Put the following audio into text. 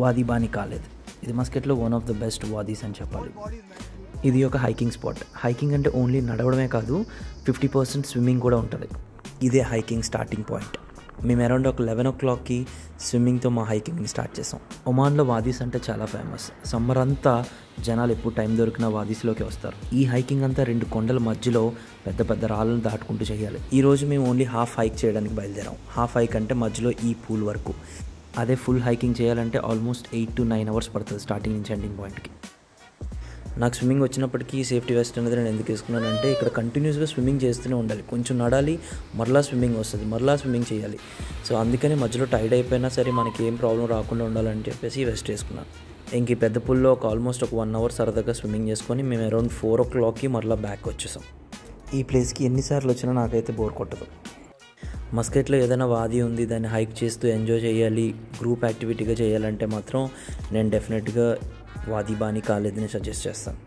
వాదీ బాని కాలేద్. ఇది మస్కట్లో one of the best వాదీస్ అని చెప్పాలి. ఇది ఒక హైకింగ్ స్పాట్. హైకింగ్ అంటే ఓన్లీ నడవడమే కాదు, 50% స్విమ్మింగ్ కూడా ఉంటుంది. ఇదే హైకింగ్ స్టార్టింగ్ పాయింట్. మేము అరౌండ్ ఒక 11 o'clockకి స్విమ్మింగ్తో మా హైకింగ్ని స్టార్ట్ చేసాం. ఒమాన్లో వాదీస్ అంటే చాలా ఫేమస్. సమ్మర్ అంతా జనాలు ఎప్పుడు టైం దొరికిన వాదీస్లోకి వస్తారు. ఈ హైకింగ్ అంతా 2 కొండల మధ్యలో పెద్ద పెద్ద రాళ్ళను దాటుకుంటూ చేయాలి. ఈరోజు మేము ఓన్లీ హాఫ్ హైక్ చేయడానికి బయలుదేరాం. హాఫ్ హైక్ అంటే మధ్యలో ఈ పూల్ వరకు. అదే ఫుల్ హైకింగ్ చేయాలంటే ఆల్మోస్ట్ 8 to 9 hours పడుతుంది స్టార్టింగ్ నుంచి ఎండింగ్ పాయింట్కి. నాకు స్విమ్మింగ్ వచ్చినప్పటికీ సేఫ్టీ వెస్ట్ అనేది నేను ఎందుకు వేసుకున్నానంటే ఇక్కడ కంటిన్యూస్గా స్విమ్మింగ్ చేస్తూనే ఉండాలి. కొంచెం నడాలి, మరలా స్విమ్మింగ్ వస్తుంది, మరలా స్విమ్మింగ్ చేయాలి. సో అందుకని మధ్యలో టైర్డ్ అయిపోయినా సరే మనకి ఏం ప్రాబ్లం రాకుండా ఉండాలని చెప్పేసి వెస్ట్ వేసుకున్నాను. ఇంక ఈ పెద్ద పుల్లో ఆల్మోస్ట్ ఒక 1 hour సరదాగా స్విమ్మింగ్ చేసుకొని మేము అరౌండ్ 4 o'clockకి మరలా బ్యాక్ వచ్చేసాం. ఈ ప్లేస్కి ఎన్నిసార్లు వచ్చినా నాకైతే బోర్ కొట్టదు. మస్కట్లో ఏదైనా వాది ఉంది, దాన్ని హైక్ చేస్తూ ఎంజాయ్ చేయాలి, గ్రూప్ యాక్టివిటీగా చేయాలంటే మాత్రం నేను డెఫినెట్గా వాదీ బాని కాలేదని సజెస్ట్ చేస్తాను.